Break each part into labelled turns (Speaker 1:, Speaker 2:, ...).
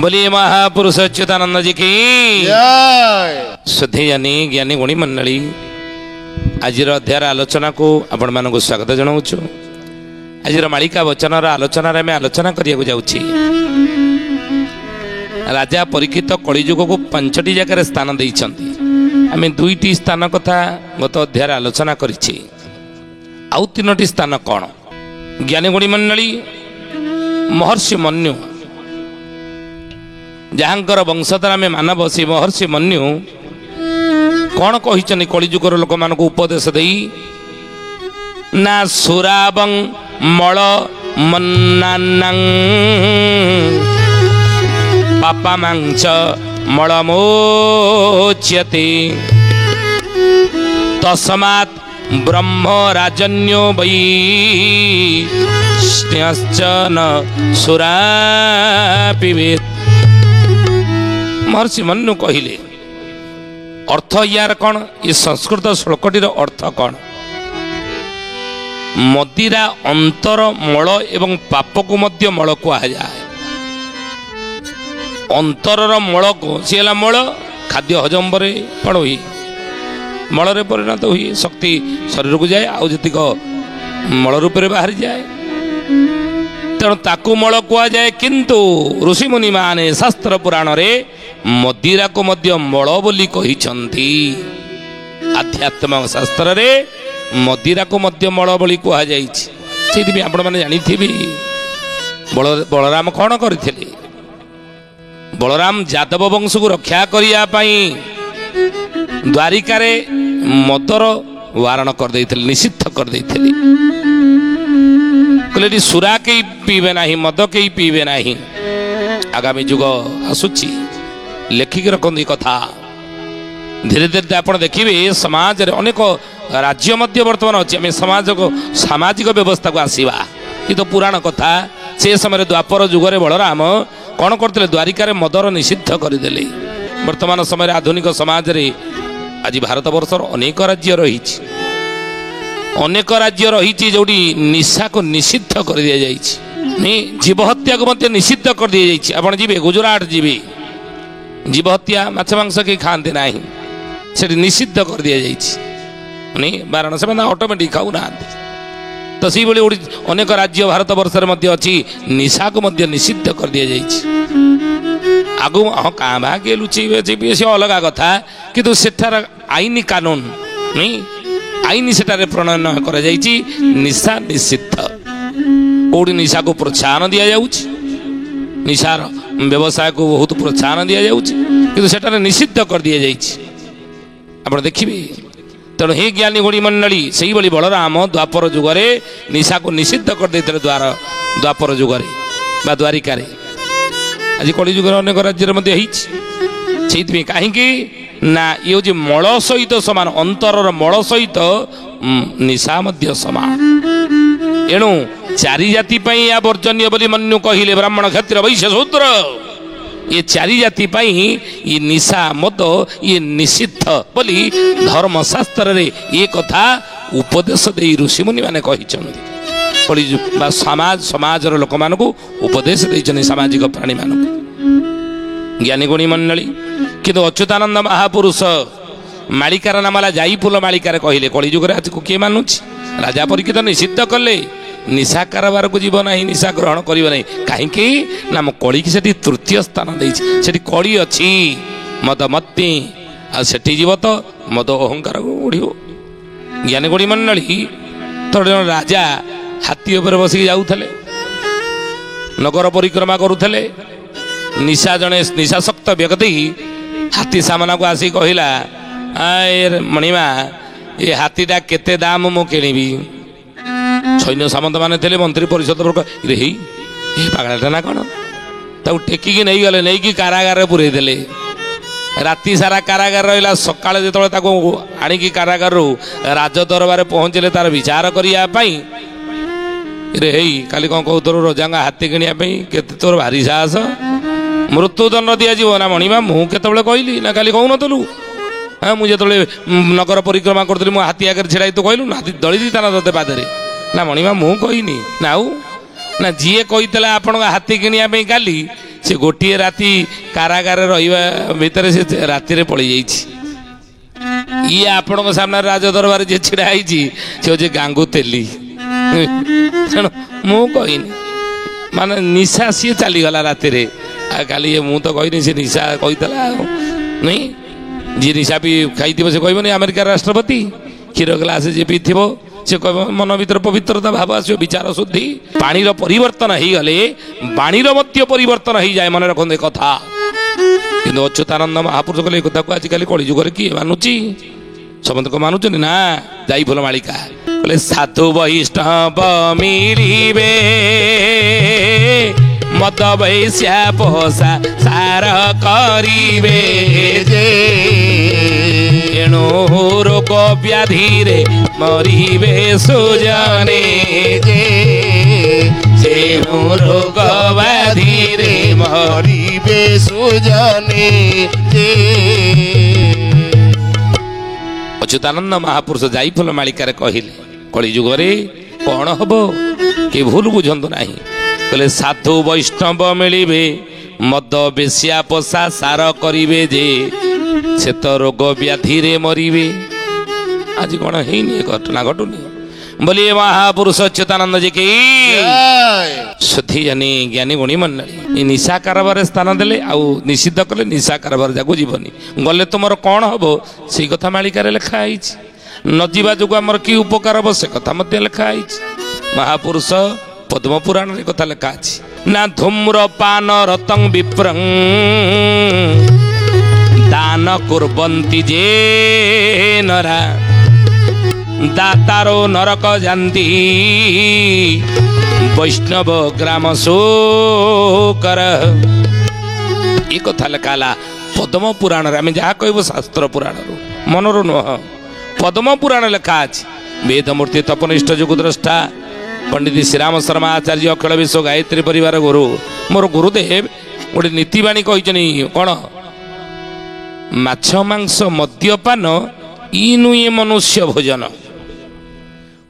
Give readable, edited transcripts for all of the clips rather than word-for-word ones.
Speaker 1: बोलिए महापुरुष अच्युतानंद जी की शुद्धि ज्ञानी ज्ञानी गुणी मंडली आज अध्याय आलोचना को आपण मानक स्वागत जनाऊँ। आज मालिका वचन आलोचना आलोचना करने जाऊँगी। राजा परीक्षित कलिजुग को 5टी जगह स्थान देइछन्ति। आम 2टी स्थान कथा गत अध्याय आलोचना करिछि। आउ 3टी स्थान कौन ज्ञानी गुणी मंडली महर्षि मन्यु जहाँकर वंशधर आम मानव से महर्षि मन्यु कौन कही कलिजुगर लोक मान उपदेश दे ना सुराबं मल मन्नां पापा मांच मलमोच्यते तस्मात् ब्रह्म राजन्यो वै स्न्यश्चन सुरा पिबेत्। महर्षि मन्यु कहिले अर्थ यार कौन ये संस्कृत श्लोकटीर अर्थ कौन मदिरा अंतर मल एवं पाप को मध्य मल कहुए। अंतरर मल को सी मल खाद्य हजम पर कौन हुए मल रे परिणत हुए शक्ति शरीर को जाए आउक मल रूप में बाहरी जाए तेणु ताकू मल कहुए। किंतु ऋषि मुनि माने शास्त्र पुराण रे मदिरा को मध्य मल बोली कहिछन्ति। आध्यात्म शास्त्र रे मदिरा को मध्य मल बोली कहा जाइछि। सेति आपण माने जानिथिबि बलराम कौन करथिले। बलराम यादव वंश को रक्षा करिया पई द्वारिका रे मदर वारण कर देथिले निषिद्ध कर देथिले। कहले सुरा के पीबे नाही मद के पीबे नाही। आगामी युग आसुछि लेखिक रखती कथा धीरे धीरे आप देखिए समाज रे अनेक राज्य मध्य वर्तमान अच्छी आम समाज को सामाजिक व्यवस्था को आसवा ये तो पुराण कथा। से समय द्वापर जुगरे बलराम कौन करते द्वारिका रे मदर निषिद्ध करदे। वर्तमान समय आधुनिक समाज रे आज भारत वर्षर अनेक राज्य रही जोटी निशा को निषिद्ध कर दि जाए जीव हत्या को मध्य निषिद्ध कर दि जाए। आप जी गुजरात जी जीव हत्या माछ मांस कहीं खाते ना से निषिद्ध कर दि जाए वाराणसी में ऑटोमेटिक खाऊ ना। तो से अनेक राज्य भारत वर्ष अच्छी निशा को मध्य निषिद्ध कर दि जाए। आगु हाँ क्या भा किए लुचेबे सी अलग कथा किंतु सेठार आईन कानून नहीं आईन सेठारे प्रणयन कर निशा निषिद्ध कौटी निशा को प्रोत्साहन दि जाऊँ निशार व्यवसाय को बहुत प्रोत्साहन दि जाऊँ किंतु सेठारे निषिद्ध कर दि जाए। आप देखिए तेणु हे ज्ञानी गुणी मंडली से ही बलराम द्वापर जुगरे निशा को निषिद्ध कर देते द्वापर जुगरे बा द्वारिका रे। आज कलि जुगर अनेक राज्य में कहीं ना ये हूँ मल सहित समान अंतरर मल सहित निशा मध्य समान। एणु चारि जाति या वर्जनीय बोली मन्यु कहिले ब्राह्मण क्षत्रिय वैश्य शूद्र ये चारि जाति ये निशा मद ये निषिद्ध बोली धर्मशास्त्र रे ये कथा उपदेश दे ऋषि मुनि माने कहिछन्ति। समाज समाजर लोक मान को उपदेश देइछन्ति सामाजिक प्राणी मान ज्ञानी गुणी मंडली। किंतु अच्युतानंद महापुरुष मालिकार नामला जाई फूल मालिकार कहले कलिजुग आज को किए मानुछि। राजा परीक्षित निषिद्ध कले निशा कारबार को जीव ना निशा ग्रहण करियो नहीं कहीं ना मो कली की सेठी तृतीय स्थान देछि। सेठी कली अछि मद मत्ती आ सेठी जीव तो मद अहंकार उड़ियो। ज्ञानी गुणी मंडली तो राजा हाथी ऊपर बसिक जाउथले नगर परिक्रमा करुथले निशा जने निशाशक्त व्यक्ति हाथी सामना को आसी कहला मणिमा ये हाथीटा केते दाम मु किनिबी। सैन्य सामंत माने थे मंत्री परिषद रे हे पागलाटा ना कौन ताऊ टेकिकी नहीं गले नहीं कि कारागार पुरे देले। राति सारा कारागार रहा सकाଳେ ଯେତେବେଳେ ତାକୁ ଆଣିକି କାରାଗାରରୁ ରାଜ ଦରବାରେ ପହଞ୍ଚିଲେ ତାର ବିଚାର କରିବା ପାଇଁ ରେ ହେଇ କାଲି କ'ଣ କହୁଥିଲୁ ରଜାଙ୍କ ହାତୀ କିଣିବା ପାଇଁ କେତେ ତୋର ଭାରି ସାହସ ମୃତ୍ୟୁଦଣ୍ଡ ଦିଆଯିବ ନା ମଣିମା ମୁଁ କେତେବେଳେ କହିଲି ନା କାଲି କହୁନଥିଲୁ। हाँ मुझे नगर परिक्रमा करी मो हाथी आगे छिड़ा तू कहलु ना हाथी दली दी ते पादे ना मणिमा मु कहनी ना ना जी कही आपण हाथी किणा काली से गोटे राति कारागार रहिबा भितर से राति रे पड़ी जाइछि ये आपण सामने राजदरबार जे छिड़ा होती से हूँ गांगु तेली तेणु मु कहनी माने निशा सी चलीगला राति काली मु तो कहनी से निशा कहीला नहीं जी निशा भी खाई से कहबनी अमेरिका राष्ट्रपति क्षीर ग्लास जी पी से कह मन भर पवित्रता भाव आस विचार शुद्धि पानीर परिवर्तन हो गले बाणीर मध्य परिवर्तन हो जाए मन रखते कथा कि अच्युतानंद महापुरुष कहले कथा को आजिकल कलिजुगर किए मानुची समस्त को मानुच ना जाई फूल मालिका कहले साधु वैष्णव मिलिबे मद वैश्या पोषा सार करिबे जे एणु रोग व्याधि रे मरिबे सुजने जे जेणु रोग व्याधि रे
Speaker 2: मरिबे सुजने जे
Speaker 1: अच्युतानंद महापुरुष जाईफुल मालिकार कहले कलिजुगरे कौन हम कि भूल बुझंतु नहीं कहले साधु वैष्णव मिलिबे मद बेश्या पोषा सार करिबे जे से तो रोग व्याधि रे मरिबे आज कौन है घटना घटुनी बोलिए महापुरुष अच्युतानंद जी की शुद्धि जानी ज्ञानी गुणी मंडली निशा कारबार स्थान देले आउ निषिद्ध कले निशा कारबार जाकू जीवनी गले तुमर कौन हम से कथा मालिकार लिखाई न जीवा जो आमर कि उपकार हम से कथा मध्य लिखाई महापुरुष पद्म पुराण रे कथा लिखा अछि ना धूम्रपान रतं विप्रं दान कुर्वन्ति जे नरा दातारो नरक जानती वैष्णव ग्राम शोकर ये कथा लिखाला पद्म पुराण रे आमे जहाँ कहबो शास्त्र पुराण मनोर नुह पद्म पुराण लिखा अछि वेदमूर्ति तपनिष्ठ जुगद्रष्टा पंडित श्रीराम शर्मा आचार्य अखिल विश्व गायत्री परिवार गुरु मोर गुरुदेव गोटे नीतिवाणी कहते कौन माछ मांस मद्यपान ई नुहे मनुष्य भोजन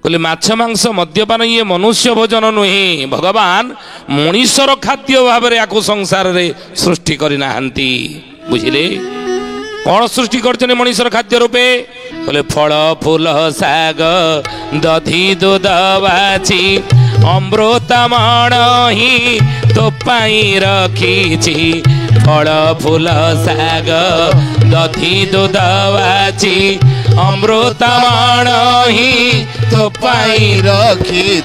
Speaker 1: कहले माछ मांस मद्यपान ये मनुष्य भोजन नुहे भगवान मनीषर खाद्य भाव में संसार रे सृष्टि करना बुझिले कौन सृष्टि कर मनीषर खाद्य रूपे कहले फल फूल शाग दधि दूध बाछी अमृतमण ही तो पाई रखी फल फूल शाग दधि दूध बाछी अमृतमण ही तो पाई
Speaker 2: रखी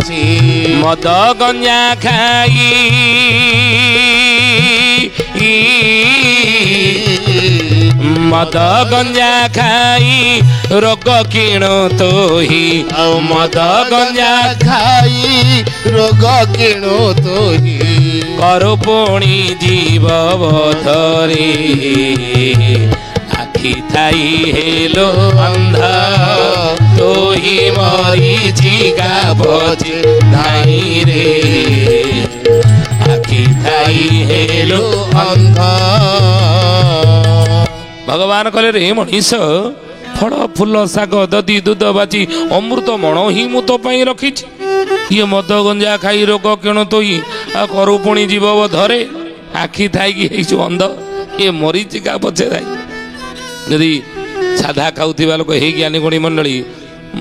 Speaker 1: मद गंजा खाई मद गंजा खाई रोग किणु तो ही
Speaker 2: मद गंजा खाई रोग किणु तो ही
Speaker 1: करु पुणी जीव धरे आखि थाई हेलो अंध तो ही मरी जिगा बजे धाई रे आखि थाई हेलो
Speaker 2: अंध
Speaker 1: भगवान कहले रे मनीष फल फूल शाग दधि दूध बाची अमृत मण ही मु तो पाई रखी ये मद गंजा खाई रोग किणु तो ही करू पुणी जीव धरे आखि थाई अंध ये मरीची का पछे थाई यदि साधा खाऊा लोक हे ज्ञानी गुणी मंडली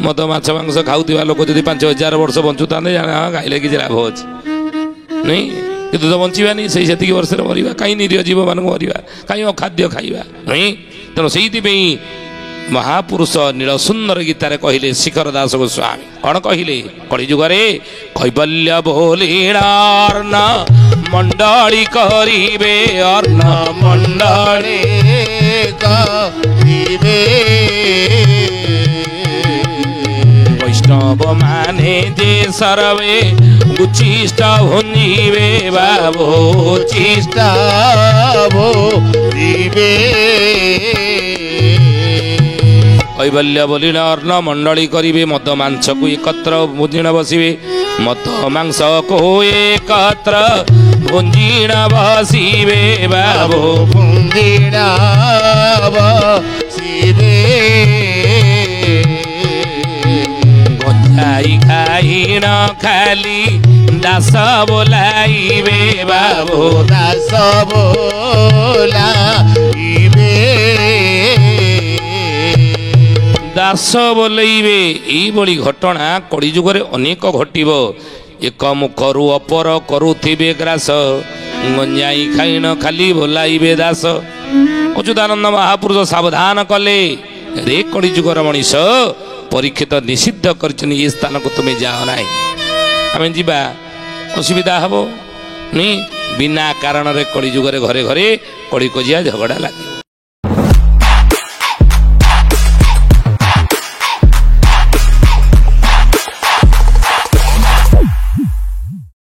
Speaker 1: मद माछ मांस खाऊा लोक जब 5000 वर्ष बंचुता खाइले किसी लाभ अच्छे नहीं कि तो बचानी से वर्ष मरवा कहीं निरीह जीव मान मरवा कहीं अखाद्य खाइबा नहीं तेणु से महापुरुष नील सुंदर गीतार कहले शिखर दास गोस्वामी कौन कहले कलिजुगरे कैबल्य बोलीण अर्ण मंडली करिबे अर्ण
Speaker 2: मंडले करिबे
Speaker 1: वैष्णव माने जे सर्वे उचिष्ट भुंजीवे बाबो
Speaker 2: चिष्टा भुंजीवे
Speaker 1: कैबल्य बोलिण अर्ण मंडली करिबे मद मांस को एकत्र भुंजिण बसिबे मद मांस को एकत्र भुंजिण बसिबे बाबो
Speaker 2: भुंजिण बसिबे
Speaker 1: गंजाई खा ଖାଇଣ ଖାଲି ଦାସ ବୋଲାଇବେ ବାବୁ
Speaker 2: ଦାସ ବୋଲାଇବେ
Speaker 1: ଦାସ ବୋଲେଇବେ। ଏଇଭଳି ଘଟଣା କଳିଯୁଗରେ ଅନେକ ଘଟିବ। ଏକ ମୁଖରୁ ଅପର କରୁଥିବେ ଗ୍ରାସ ଗଞ୍ଜାଇ ଖାଇଣ ଖାଲି ବୋଲାଇବେ ଦାସ। ଅଚ୍ୟୁତାନନ୍ଦ ମହାପୁରୁଷ ସାବଧାନ କଲେ ରେ କଳିଯୁଗର ମଣିଷ ପରୀକ୍ଷିତ ନିଷିଦ୍ଧ କରିଛନ୍ତି ଏ ସ୍ଥାନକୁ ତୁମେ ଯାଅ ନାହିଁ। ଆମେ ଯିବା ଅସୁବିଧା ହେବ ନି ବିନା କାରଣରେ କଳିଯୁଗରେ ଘରେ ଘରେ କଳି କଜିଆ ଝଗଡ଼ା ଲାଗିବ।